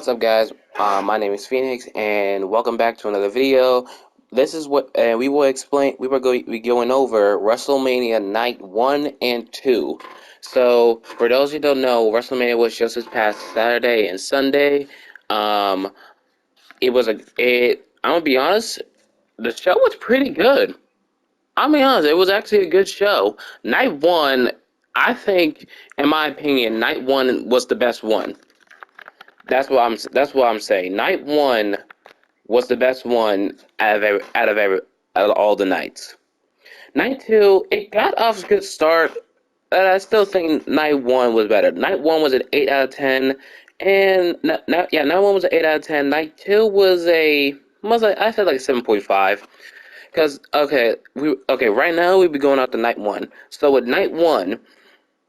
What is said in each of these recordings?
What's up, guys? My name is Phoenix, and welcome back to another video. This is what, and we will explain. We going over WrestleMania Night 1 and 2. So, for those who don't know, WrestleMania was just this past Saturday and Sunday. Um, it was a. It. I'm gonna be honest. The show was pretty good. I'll be honest. It was actually a good show. Night one, I think, in my opinion, Night one was the best one. That's what I'm saying. Night one was the best one out of all the nights. Night two, it got off a good start, but I still think night one was better. Night one was an 8 out of 10, and night one was an 8 out of 10. Night two I said like 7.5. Cause right now we be going out to night one. So with night one,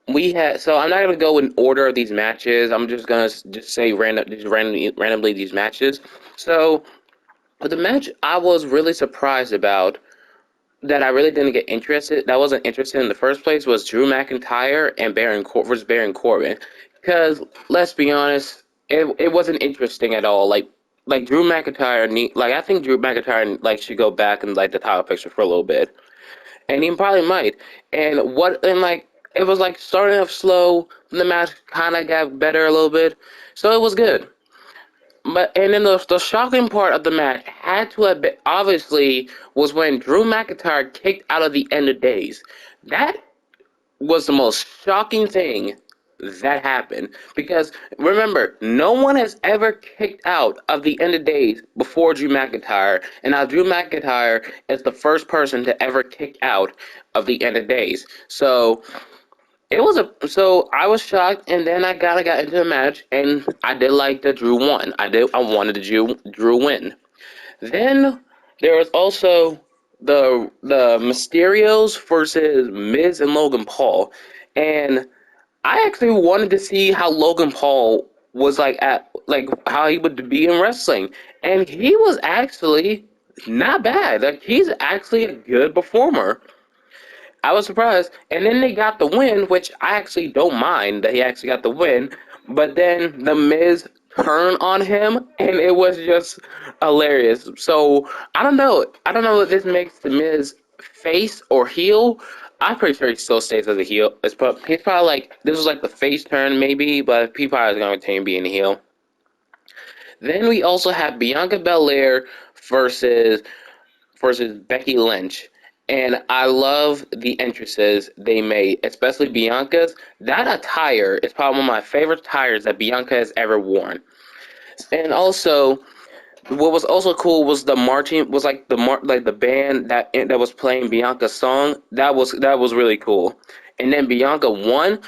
I'm not gonna go in order of these matches. I'm just gonna just say randomly these matches. So the match I was really surprised about that I really didn't get interested. That I wasn't interested in the first place was Drew McIntyre and versus Baron Corbin. Because let's be honest, it wasn't interesting at all. Like Drew McIntyre I think Drew McIntyre should go back in like the title picture for a little bit, and he probably might. It was like starting off slow. The match kind of got better a little bit, so it was good. But and then the shocking part of the match had to have been obviously was when Drew McIntyre kicked out of the End of Days. That was the most shocking thing that happened because remember, no one has ever kicked out of the End of Days before Drew McIntyre, and now Drew McIntyre is the first person to ever kick out of the End of Days. So I was shocked, and then I got into the match, and I did like the Drew won. I wanted the Drew win. Then there was also the Mysterios versus Miz and Logan Paul, and I actually wanted to see how Logan Paul was how he would be in wrestling, and he was actually not bad. Like he's actually a good performer. I was surprised. And then they got the win, which I actually don't mind that he actually got the win. But then the Miz turned on him, and it was just hilarious. So I don't know. I don't know if this makes the Miz face or heel. I'm pretty sure he still stays as a heel. He's probably like this was like the face turn maybe, but he probably is going to retain being a heel. Then we also have Bianca Belair versus Becky Lynch. And I love the entrances they made, especially Bianca's. That attire is probably one of my favorite attires that Bianca has ever worn. And also, what was also cool was the marching was like the band that was playing Bianca's song. That was really cool. And then Bianca won,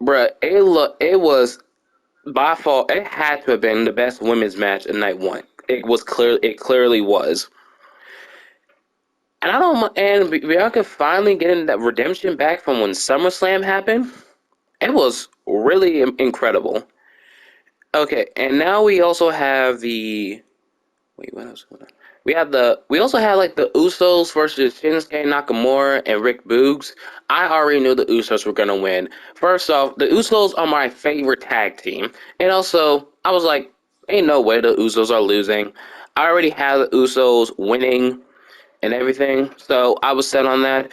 bruh. It was by far it had to have been the best women's match in night one. It clearly was. And I don't. And Bianca finally getting that redemption back from when SummerSlam happened. It was really incredible. Okay, and now we also have the. Wait, what else? We have the. We also had like the Usos versus Shinsuke Nakamura and Rick Boogs. I already knew the Usos were gonna win. First off, the Usos are my favorite tag team, and also I was like, ain't no way the Usos are losing. I already had the Usos winning and everything. So I was set on that.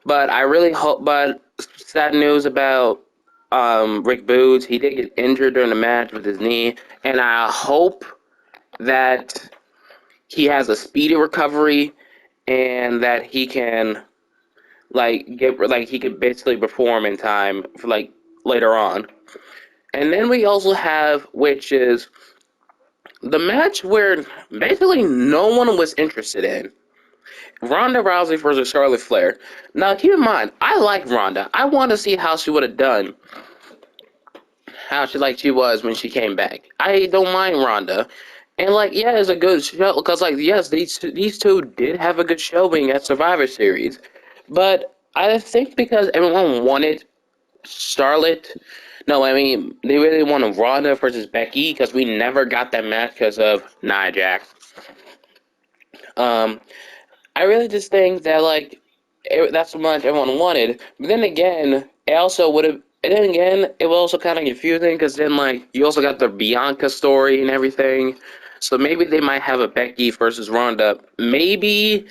But I really hope. But sad news about Rick Boogs. He did get injured during the match with his knee, and I hope that he has a speedy recovery and that he can he could basically perform in time for later on. And then we also have, which is the match where basically no one was interested in. Ronda Rousey versus Charlotte Flair. Now, keep in mind, I like Ronda. I want to see how she would have done, how she was when she came back. I don't mind Ronda, and yeah, it's a good show because yes, these two did have a good showing at Survivor Series, but I think because everyone wanted Charlotte. No, I mean they really wanted Ronda versus Becky because we never got that match because of Nia Jax. Um, I really just think that that's what much everyone wanted. But then again, it also would have. And then again, it was also kind of confusing because then like you also got the Bianca story and everything. So maybe they might have a Becky versus Ronda. Maybe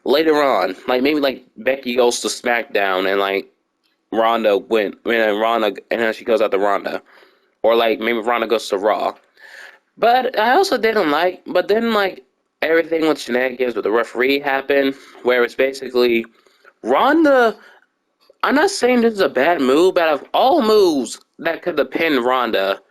later on, like maybe like Becky goes to SmackDown and like Ronda win, and Ronda and then she goes out to Ronda, or like maybe Ronda goes to Raw. But I also didn't like. But then like everything with shenanigans with the referee happened, where it's basically Ronda. I'm not saying this is a bad move, but out of all moves that could have pinned Ronda,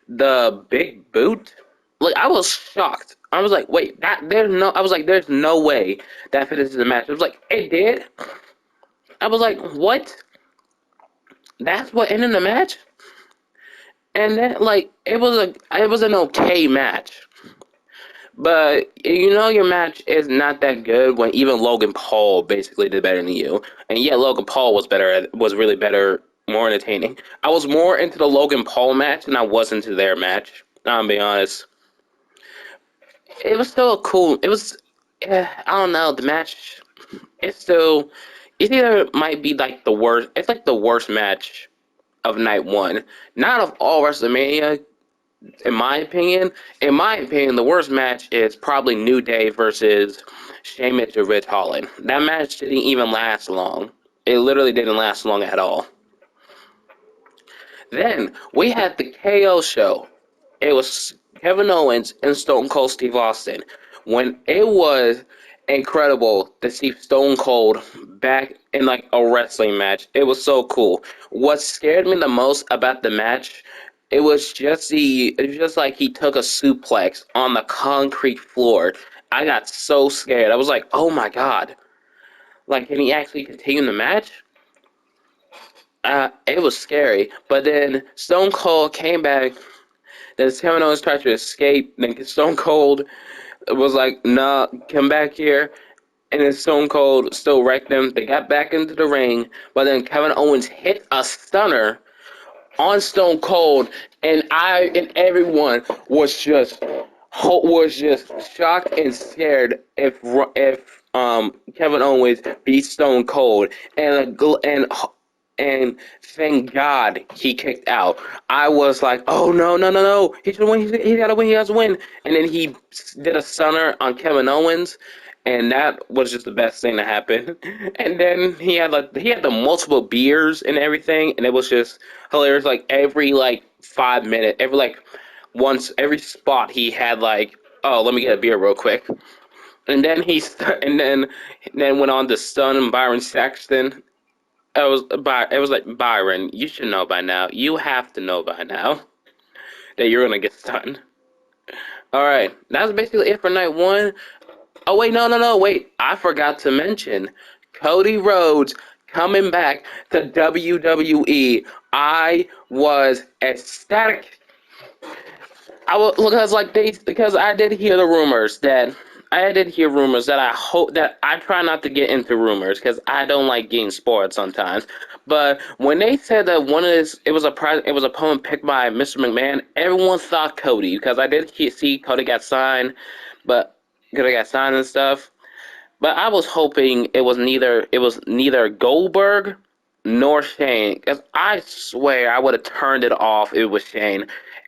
the big boot, like I was shocked. I was like, wait, there's no way that finishes the match. I was like, it did. I was like, what? That's what ended the match? And then like it was an okay match. But you know your match is not that good when even Logan Paul basically did better than you. And yet Logan Paul was really better, more entertaining. I was more into the Logan Paul match than I was into their match. I'm be honest. It was still a cool. It was. I don't know. The match. It's still. It either might be like the worst. It's like the worst match of night one. Not of all WrestleMania, in my opinion. In my opinion, the worst match is probably New Day versus Sheamus or Ridge Holland. That match didn't even last long. It literally didn't last long at all. Then we had the KO show. It was Kevin Owens and Stone Cold Steve Austin. When it was incredible to see Stone Cold back in like a wrestling match. It was so cool. What scared me the most about the match, it was just like he took a suplex on the concrete floor. I got so scared. I was like, oh my god. Like, can he actually continue the match? It was scary. But then Stone Cold came back. Then Kevin Owens tried to escape. Then Stone Cold was like, nah, come back here. And then Stone Cold still wrecked them. They got back into the ring. But then Kevin Owens hit a stunner on Stone Cold. And everyone was just shocked and scared if Kevin Owens beat Stone Cold and thank God he kicked out. I was like, oh no, no, no, no, he should win. He got to win. He has to win. And then he did a stunner on Kevin Owens, and that was just the best thing to happen. And then he had the multiple beers and everything, and it was just hilarious. Like every like 5 minutes, every spot he had like, oh, let me get a beer real quick. And then then went on to stun Byron Saxton. It was like, Byron, you should know by now. You have to know by now that you're gonna get stunned. All right, that's basically it for night one. Oh wait, no, no, no, wait! I forgot to mention Cody Rhodes coming back to WWE. I was ecstatic. Because I did hear rumors that I hope that I try not to get into rumors because I don't like getting spoiled sometimes. But when they said that it was a poem picked by Mr. McMahon, everyone thought Cody because I did see Cody got signed, but Cody got signed and stuff. But I was hoping it was neither Goldberg nor Shane because I swear I would have turned it off if it was Shane.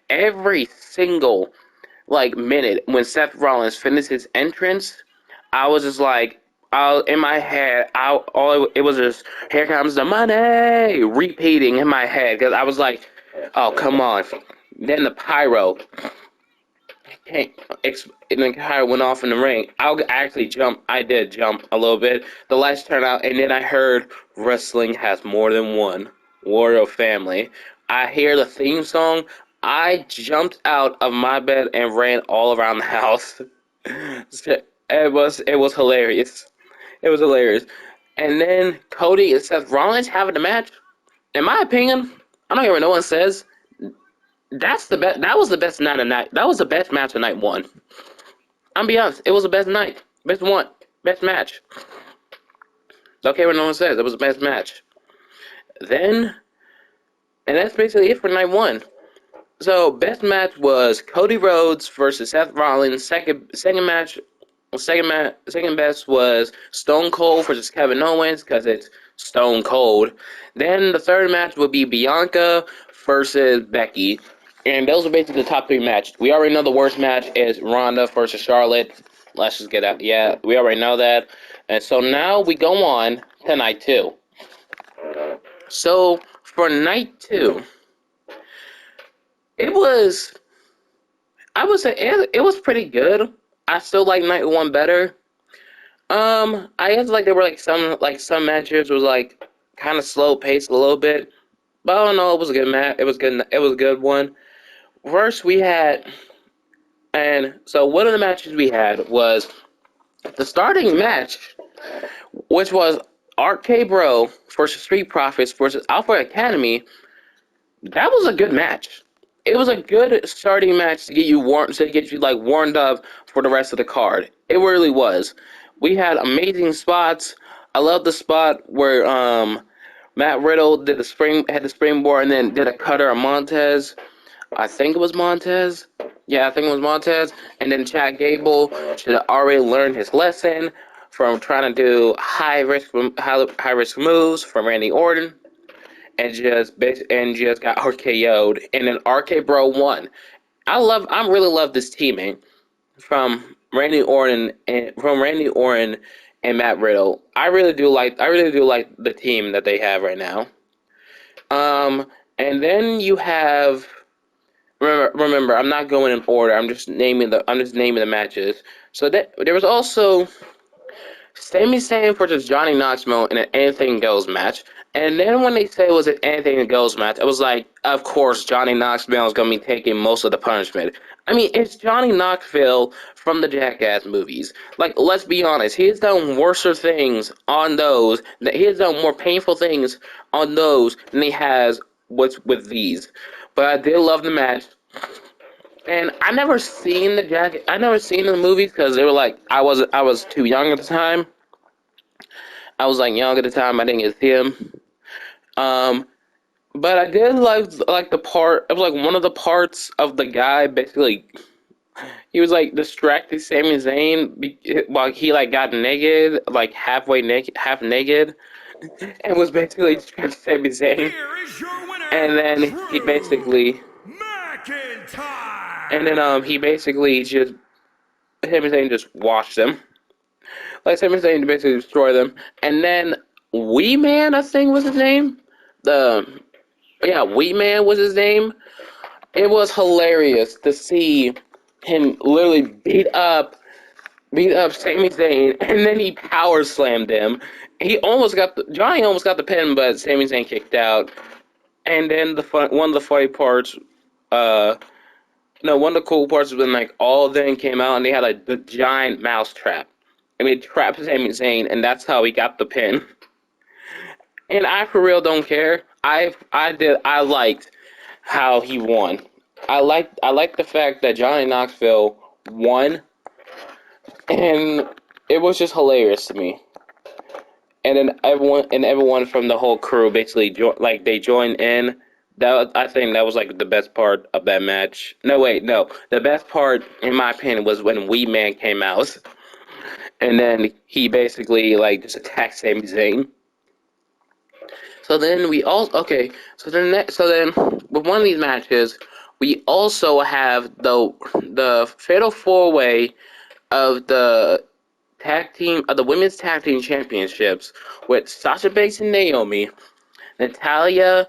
Every single like minute when Seth Rollins finished his entrance, I was just like, in my head, it was just "Here comes the money" repeating in my head because I was like, oh come on. Then the pyro came, and then pyro went off in the ring. I actually jumped. I did jump a little bit. The lights turned out, and then I heard wrestling has more than one warrior family. I hear the theme song. I jumped out of my bed and ran all around the house. It was hilarious. It was hilarious. And then Cody and Seth Rollins having the match. In my opinion, I don't care what no one says. That's the best. That was the best night of night. That was the best match of night one. I'm be honest. It was the best night. Best one. Best match. Don't care what no one says. It was the best match. Then, and that's basically it for night one. So best match was Cody Rhodes versus Seth Rollins. Second best was Stone Cold versus Kevin Owens because it's Stone Cold. Then the third match would be Bianca versus Becky. And those are basically the top 3 matches. We already know the worst match is Ronda versus Charlotte. Let's just get out. Yeah, we already know that. And so now we go on to night 2. So for night 2, it was, I would say it was pretty good. I still like night 1 better. I guess like there were some matches was like kind of slow paced a little bit, but I don't know. It was a good match. It was good. It was a good one. First we had, and so one of the matches we had was the starting match, which was RK Bro versus Street Profits versus Alpha Academy. That was a good match. It was a good starting match to get you warmed up for the rest of the card. It really was. We had amazing spots. I love the spot where Matt Riddle had the springboard and then did a cutter on Montez. I think it was Montez. Yeah, I think it was Montez. And then Chad Gable should have already learned his lesson from trying to do high risk moves from Randy Orton. And just got RKO'd, and then RK Bro won. I really love this teaming from Randy Orton and Matt Riddle. I really do like the team that they have right now. And then you have, remember, I'm not going in order. I'm just naming the matches. So there was also Sami Zayn versus Johnny Knoxville in an anything goes match. And then when they said it was an anything goes match, I was like, of course Johnny Knoxville is going to be taking most of the punishment. I mean, it's Johnny Knoxville from the Jackass movies. Like, let's be honest, he has done worser things on those. He has done more painful things on those than he has with these. But I did love the match. And I never seen the movies because they were like I was too young at the time. I was like young at the time. I didn't get to see them. But I did like the part. It was like one of the parts of the guy basically. He was like distracting Sami Zayn while he like got naked, like half naked, and was basically distracting Sami Zayn. And then he basically. And then he basically just Sami Zayn just washed them. Like Sami Zayn basically destroyed them. And then Wee Man, I think was his name. Wee Man was his name. It was hilarious to see him literally beat up Sami Zayn, and then he power slammed him. Johnny almost got the pin, but Sami Zayn kicked out. And then one of the funny parts, no, one of the cool parts was when like all of them came out and they had like the giant mouse trap. And they trapped Sami Zayn, and that's how he got the pin. And I for real don't care. I liked how he won. I liked the fact that Johnny Knoxville won, and it was just hilarious to me. And then everyone from the whole crew basically they joined in. I think that was like the best part of that match. No, wait, no. The best part, in my opinion, was when Wee Man came out, and then he basically like just attacked Sami Zayn. So then So then with one of these matches, we also have the Fatal 4-Way of the women's tag team championships with Sasha Banks and Naomi, Natalia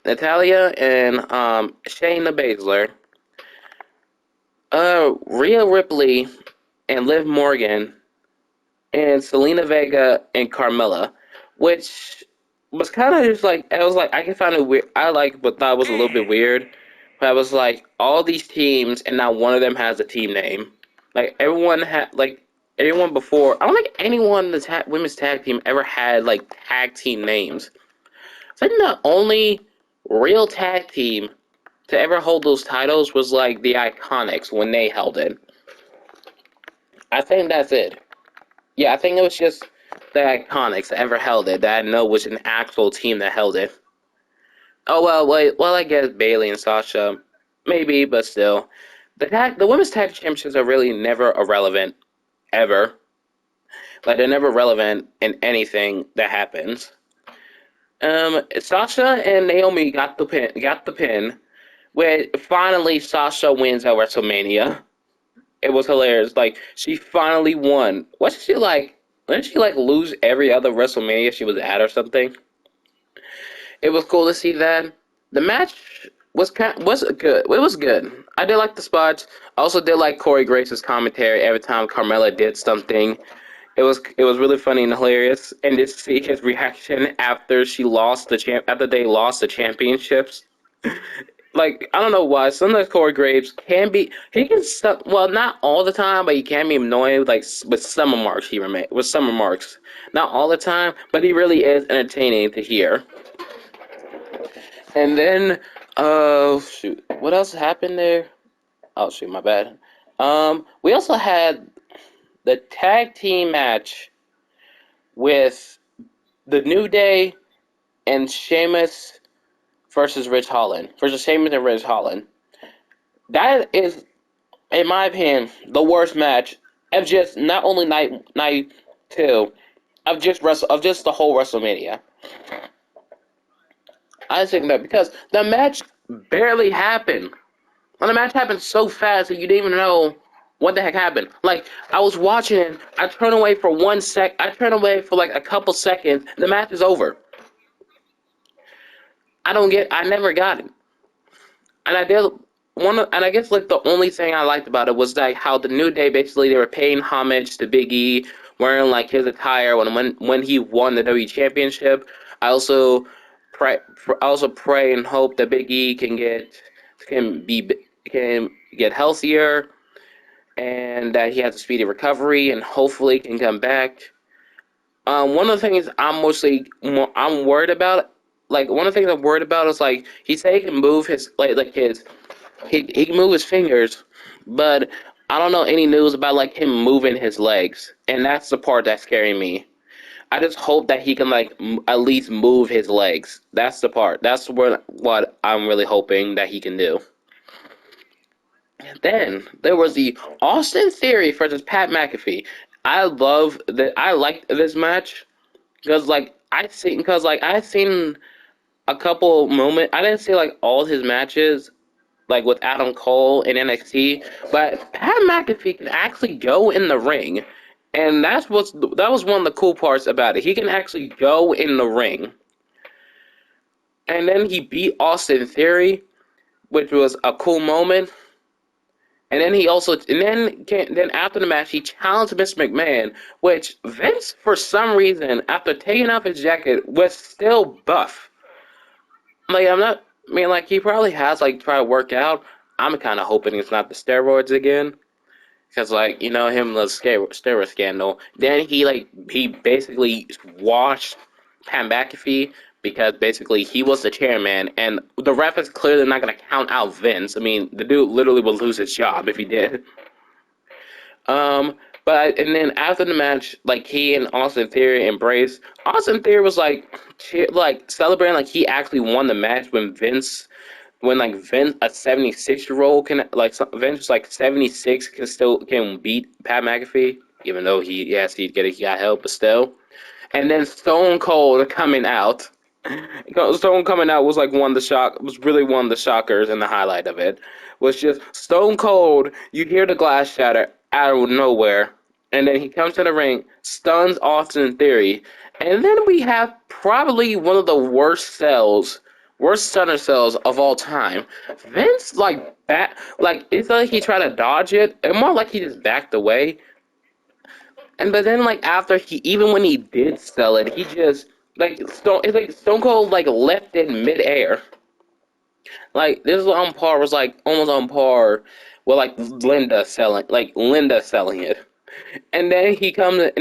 and Shayna Baszler, Rhea Ripley and Liv Morgan, and Selena Vega and Carmella, which was kind of just like I can find it weird. But thought it was a little bit weird. But I was like, all these teams, and not one of them has a team name. Everyone before. I don't think anyone in the women's tag team ever had like tag team names. I think the only real tag team to ever hold those titles was like the Iconics when they held it. I think that's it. Yeah, I think it was just the Iconics that ever held it that I know was an actual team that held it. Oh, well, wait, I guess Bayley and Sasha, maybe, but still. The women's tag championships are really never irrelevant, ever. Like, they're never relevant in anything that happens. Sasha and Naomi got the pin. Got the pin. Where finally Sasha wins at WrestleMania. It was hilarious. Like she finally won. Wasn't she like? Didn't she like lose every other WrestleMania she was at or something? It was cool to see that. The match was good. It was good. I did like the spots. I also did like Corey Grace's commentary every time Carmella did something. It was really funny and hilarious, and just see his reaction after after they lost the championships. Like I don't know why. Sometimes Corey Graves can be he can well not all the time, but he can be annoying like with some remarks he remain with some remarks. Not all the time, but he really is entertaining to hear. And then shoot, what else happened there? Oh shoot, my bad. We also had the tag team match with the New Day and Sheamus versus Sheamus and Rich Holland. That is, in my opinion, the worst match of just not only night two of just the whole WrestleMania. I think that because the match barely happened. And the match happened so fast that you didn't even know what the heck happened. Like I was watching it, I turned away for I turned away for like a couple seconds. The match is over. I never got it. And I did and I guess like the only thing I liked about it was like how the New Day basically they were paying homage to Big E, wearing like his attire when he won the WWE Championship. I also pray and hope that Big E can be can get healthier and that he has a speedy recovery and hopefully can come back. One of the things I'm worried about, like one of the things I'm worried about is like he said he can move his like his he can move his fingers, but I don't know any news about like him moving his legs, and that's the part that's scaring me. I just hope that he can like at least move his legs. That's the part. That's what I'm really hoping that he can do. Then there was the Austin Theory versus Pat McAfee. I liked this match because I seen a couple moments. I didn't see like all his matches like with Adam Cole in NXT, but Pat McAfee can actually go in the ring, and that was one of the cool parts about it. He can actually go in the ring, and then he beat Austin Theory, which was a cool moment. And then then after the match he challenged Mr. McMahon, which Vince for some reason after taking off his jacket was still buff. Like I'm not. I mean, like he probably has like tried to work out. I'm kind of hoping it's not the steroids again, because like him the steroid scandal. Then he basically washed Pat McAfee because basically he was the chairman, and the ref is clearly not going to count out Vince. I mean, the dude literally would lose his job if he did. Um, and then after the match, like he and Austin Theory embraced. Austin Theory was like celebrating like he actually won the match when like Vince a 76-year-old can Vince like 76 can beat Pat McAfee even though he got help but still. And then Stone Cold coming out. Stone coming out was like was really one of the shockers and the highlight of it was just Stone Cold. You hear the glass shatter out of nowhere, and then he comes to the ring, stuns Austin Theory, and then we have probably one of the worst stunner cells of all time. Vince it's like he tried to dodge it, and more like he just backed away. And but then like after even when he did sell it, he just Stone Cold like left it midair. Like this on par was like almost on par with like Linda selling it. And then he comes in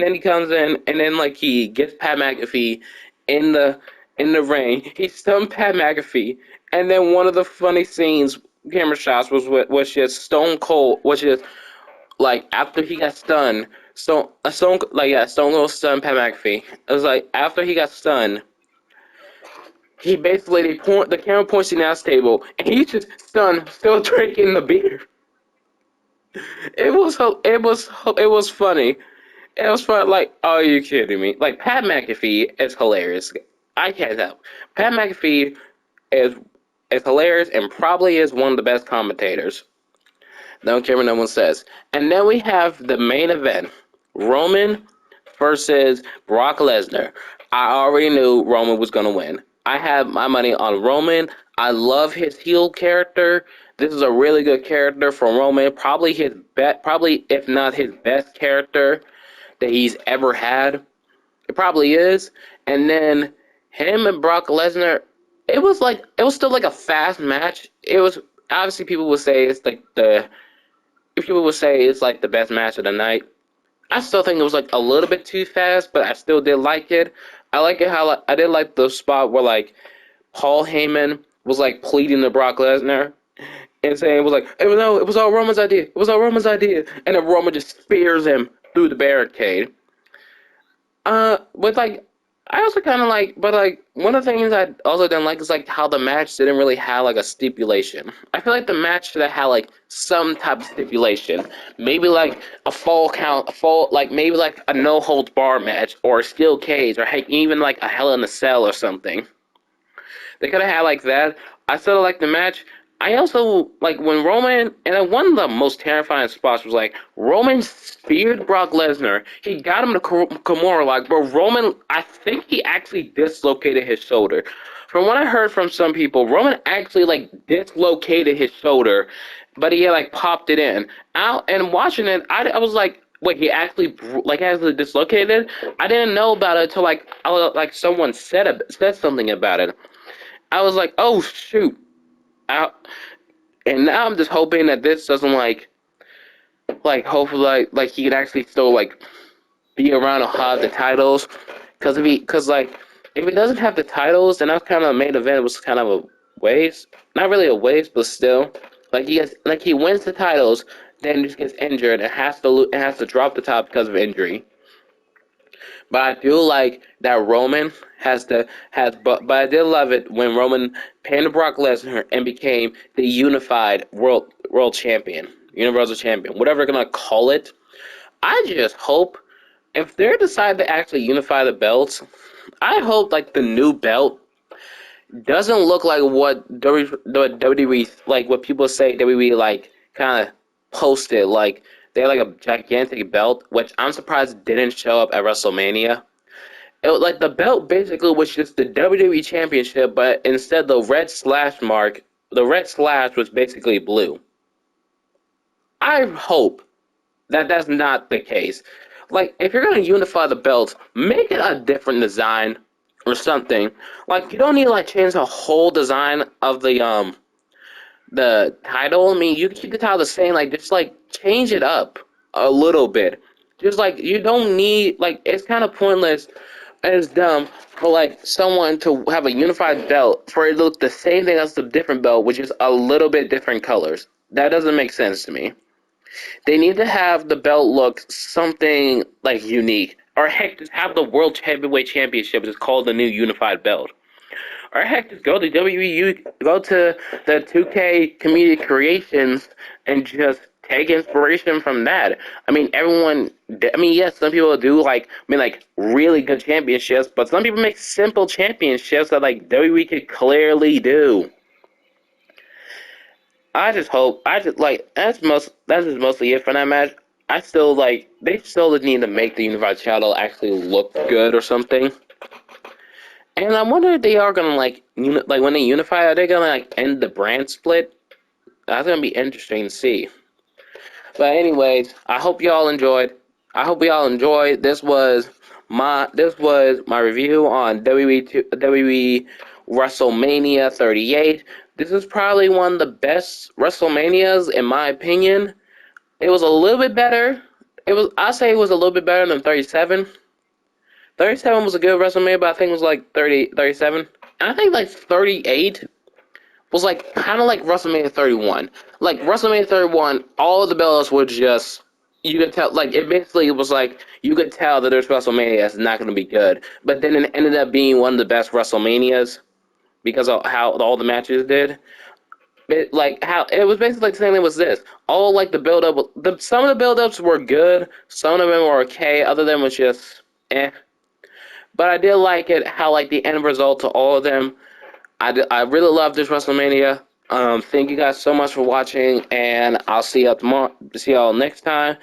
and then like he gets Pat McAfee in the ring. He stunned Pat McAfee, and then one of the funny scenes camera shots was just Stone Cold was just like after he got stunned, Stone Cold stunned Pat McAfee. It was like after he got stunned, he basically the camera points to the announce table, and he's just stunned, still drinking the beer. It was funny. It was fun. Like, are you kidding me? Like Pat McAfee is hilarious. I can't help. Pat McAfee is is hilarious and probably is one of the best commentators. Don't care what no one says. And then we have the main event: Roman versus Brock Lesnar. I already knew Roman was going to win. I have my money on Roman. I love his heel character. This is a really good character from Roman. Probably his best, probably if not his best character that he's ever had. It probably is. And then him and Brock Lesnar, it was still like a fast match. It was obviously people would say it's like the if people would say it's like the best match of the night. I still think it was like a little bit too fast, but I still did like it. I like it how I did like the spot where like Paul Heyman was like pleading to Brock Lesnar and saying it was like, hey, no, it was all Roman's idea. It was all Roman's idea, and then Roman just spears him through the barricade. But like, I also kind of like, but like, one of the things I also didn't like is like how the match didn't really have like a stipulation. I feel like the match should have had like some type of stipulation, maybe like a fall count, a fall like maybe like a no holds bar match or a steel cage or heck, even like a Hell in a Cell or something. They could have had like that. I still like the match. I also like when Roman, and then one of the most terrifying spots was like Roman speared Brock Lesnar. He got him to Kimura lock, but Roman, I think he actually dislocated his shoulder. From what I heard from some people, Roman actually like dislocated his shoulder, but he had like popped it in. Out and watching it, I was like, wait, he actually dislocated? I didn't know about it until like someone said something about it. I was like, oh shoot. I, and now I'm just hoping that this doesn't hopefully like he could actually still like be around and have the titles, because if he doesn't have the titles, then that's kind of a main event was kind of a waste. Not really a waste, but still, he wins the titles, then just gets injured and has to drop the top because of injury. But I do like that Roman but I did love it when Roman pinned Brock Lesnar and became the unified world champion, universal champion, whatever they're gonna call it. I just hope if they decide to actually unify the belts, I hope like the new belt doesn't look like what WWE like what people say WWE like kind of posted like they're like a gigantic belt, which I'm surprised didn't show up at WrestleMania. Like the belt basically was just the WWE Championship, but instead the red slash was basically blue. I hope that that's not the case. Like if you're gonna unify the belts, make it a different design or something. Like you don't need to like change the whole design of the title. I mean, you can keep the title the same. Like just like change it up a little bit. Just like you don't need like it's kind of pointless and it's dumb for like someone to have a unified belt for it to look the same thing as the different belt, which is a little bit different colors. That doesn't make sense to me. They need to have the belt look something like unique, or heck, just have the World Heavyweight Championship just called the new unified belt. Or heck, just go to WWE, go to the 2K Community Creations and just take inspiration from that. I mean, yes, some people do like really good championships, but some people make simple championships that like WWE could clearly do. I just like that's just mostly it for that match. I still like they still need to make the unified title actually look good or something. And I wonder if they are gonna like when they unify, are they gonna like end the brand split? That's gonna be interesting to see. But anyways, I hope y'all enjoyed. I hope y'all enjoyed. This was my review on WWE WrestleMania 38. This is probably one of the best WrestleManias in my opinion. It was a little bit better. I say it was a little bit better than 37. 37 was a good WrestleMania, but I think it was like 37. And I think like 38 was like kind of like WrestleMania 31. Like WrestleMania 31, all of the belts were just you could tell like it basically was like you could tell that there's WrestleMania is not going to be good. But then it ended up being one of the best WrestleManias because of how all the matches did. Like how it was basically like the same thing was this. All like the build up, some of the build ups were good, some of them were okay, other than was just eh. But I did like it how like the end result to all of them. I really love this WrestleMania. Thank you guys so much for watching, and I'll see y'all tomorrow. See y'all next time.